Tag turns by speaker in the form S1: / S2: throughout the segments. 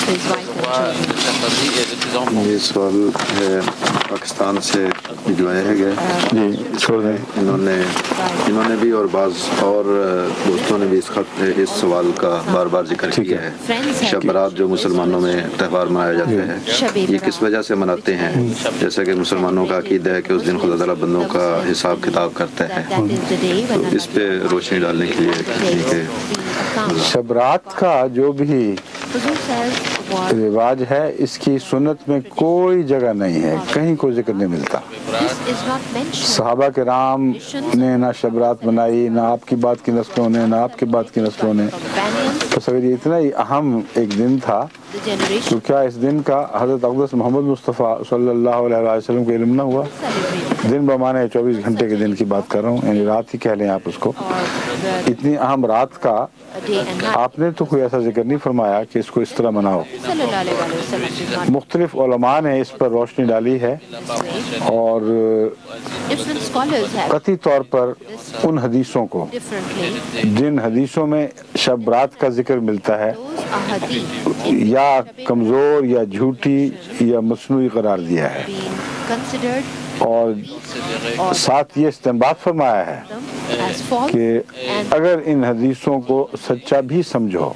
S1: his wife and children.
S2: یہ سوال ہے پاکستان سے بھجوایا ہے گیا
S3: جی چھوڑ دیں.
S2: انہوں نے بھی اور بعض اور دوستوں نے بھی اس خط اس سوال کا بار بار ذکر کیا ہے. شب برات جو مسلمانوں میں تہوار منایا جاتا ہے یہ کس وجہ سے مناتے ہیں؟ جیسا کہ مسلمانوں کا عقیدہ ہے کہ اس دن خدا تعالیٰ بندوں کا حساب کتاب کرتا ہے، تو اس پہ روشنی ڈالنے کے لیے
S3: شب رات کا جو بھی رواج ہے اس کی سنت میں کوئی جگہ نہیں ہے، کہیں کوئی ذکر نہیں ملتا. صحابہ کرام نے نہ شب رات منائی، نہ آپ کی بات کی نسلوں نے، نہ آپ کی بات کی نسلوں نے. بس اگر یہ اتنا ہی اہم ایک دن تھا تو کیا اس دن کا حضرت اقدس محمد مصطفیٰ صلی اللہ علیہ وسلم کو علم نہ ہوا؟ دن بمانے 24 گھنٹے کے دن کی بات کر رہا ہوں، یعنی رات ہی کہہ لیں آپ اس کو. اتنی اہم رات کا آپ نے تو کوئی ایسا ذکر نہیں فرمایا کہ اس کو اس طرح مناؤ. مختلف علماء نے اس پر روشنی ڈالی ہے اور قطعی طور پر ان حدیثوں کو جن حدیثوں میں شب رات کا ذکر ملتا ہے یا کمزور یا جھوٹی یا مصنوعی قرار دیا ہے، اور ساتھ یہ استنباط فرمایا ہے کہ اگر ان حدیثوں کو سچا بھی سمجھو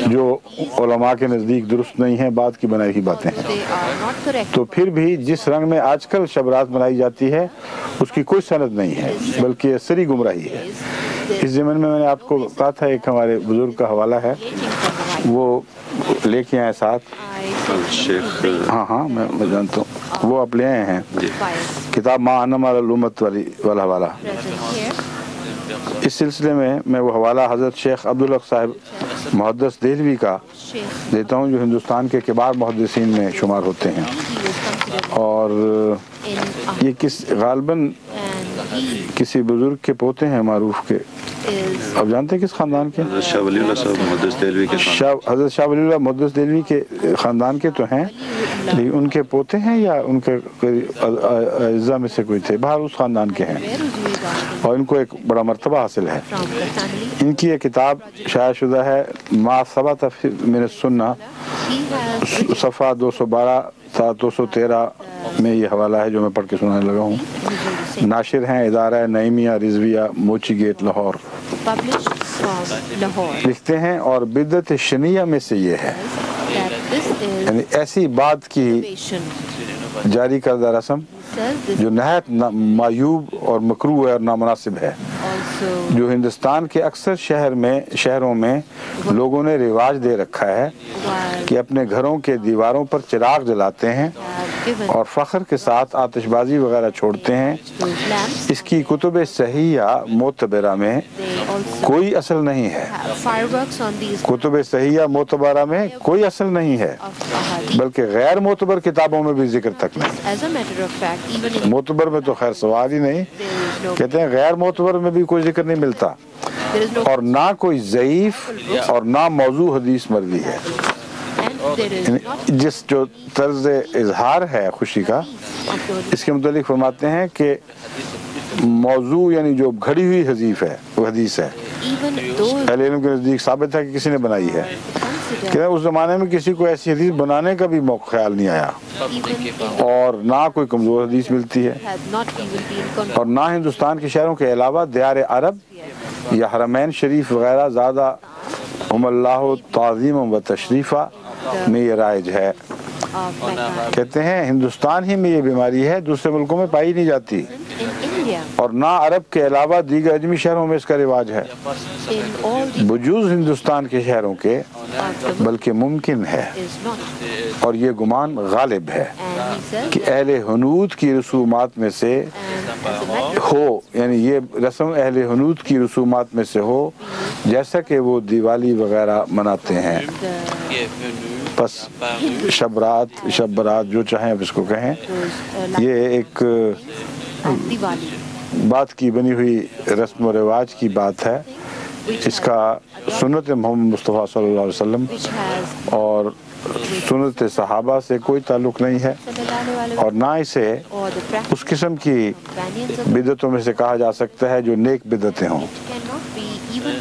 S3: جو علماء کے نزدیک درست نہیں ہیں، بعد کی بنائی ہوئی باتیں ہیں، تو پھر بھی جس رنگ میں آج کل شب رات منائی جاتی ہے اس کی کوئی سند نہیں ہے، بلکہ سری گمراہی ہے. اس ضمن میں نے آپ کو کہا تھا ایک ہمارے بزرگ کا حوالہ ہے، وہ لے کے آئے ساتھ. ہاں میں جانتا ہوں، وہ آپ لے آئے ہیں کتاب ما انما الامت والا حوالہ. اس سلسلے میں وہ حوالہ حضرت شیخ عبدالحق صاحب محدث دہلوی کا دیتا ہوں، جو ہندوستان کے کبار محدثین میں شمار ہوتے ہیں، اور یہ غالباً کسی بزرگ کے پوتے ہیں معروف کے. اب جانتے ہیں کس خاندان کے؟
S2: حضرت شاہ ولی اللہ صاحب محدث دہلوی کے
S3: حضرت شاہ ولی اللہ محدث دہلوی کے خاندان کے تو ہیں، لیکن ان کے پوتے ہیں یا ان کے اعزاء میں سے کوئی تھے، باہر اس خاندان کے ہیں، اور ان کو ایک بڑا مرتبہ حاصل ہے. ان کی یہ کتاب شائع شدہ ہے ما ثبت من السنہ، صفحہ 212 تا 213 میں یہ حوالہ ہے جو میں پڑھ کے سنانے لگا ہوں. ناشر ہیں ادارہ نعیمیہ رضویہ، موچی گیٹ، لاہور. لکھتے ہیں اور بدعت شنیہ میں سے یہ ہے، یعنی ایسی بات کی جاری کردہ رسم جو نہایت معیوب اور مکروہ اور نامناسب ہے، جو ہندوستان کے اکثر شہروں میں لوگوں نے رواج دے رکھا ہے کہ اپنے گھروں کے دیواروں پر چراغ جلاتے ہیں اور فخر کے ساتھ آتش بازی وغیرہ چھوڑتے ہیں. اس کی کتب صحیحہ معتبرہ میں کوئی اصل نہیں ہے. کتب صحیحہ معتبرہ میں کوئی اصل نہیں ہے، بلکہ غیر معتبر کتابوں میں بھی ذکر تک نہیں. معتبر میں تو خیر سوال ہی نہیں، کہتے ہیں غیر معتبر میں بھی کوئی ذکر نہیں ملتا، اور نہ کوئی ضعیف اور نہ موضوع حدیث مروی ہے. جس جو طرز اظہار ہے خوشی کا، اس کے متعلق فرماتے ہیں کہ موضوع یعنی جو گھڑی ہوئی حدیث ہے، اہل علم کے نزدیک ثابت ہے کہ کسی نے بنائی ہے. کہ اس زمانے میں کسی کو ایسی حدیث بنانے کا بھی خیال نہیں آیا، اور نہ کوئی کمزور حدیث ملتی ہے، اور نہ ہندوستان کے شہروں کے علاوہ دیار عرب یا حرمین شریف وغیرہ زیادہ ہم اللہ تعظیم و تشریفہ میں یہ رائج ہے. کہتے ہیں ہندوستان ہی میں یہ بیماری ہے، دوسرے ملکوں میں پائی نہیں جاتی، اور نہ عرب کے علاوہ دیگر اجمی شہروں میں اس کا رواج ہے بجوز ہندوستان کے شہروں کے، بلکہ ممکن ہے اور یہ گمان غالب ہے کہ اہل ہنود کی رسومات میں سے ہو، یعنی یہ رسم اہل ہنود کی رسومات میں سے ہو، جیسا کہ وہ دیوالی وغیرہ مناتے ہیں. بس شب برات جو چاہیں آپ اس کو کہیں، یہ ایک بات کی بنی ہوئی رسم و رواج کی بات ہے. اس کا سنت محمد مصطفیٰ صلی اللہ علیہ وسلم اور سنت صحابہ سے کوئی تعلق نہیں ہے، اور نہ اسے اس قسم کی بدعتوں میں سے کہا جا سکتا ہے جو نیک بدعتیں ہوں.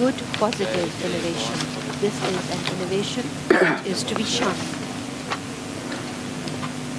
S4: Good positive innovation. This is an innovation that is to be shunned.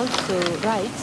S4: also writes,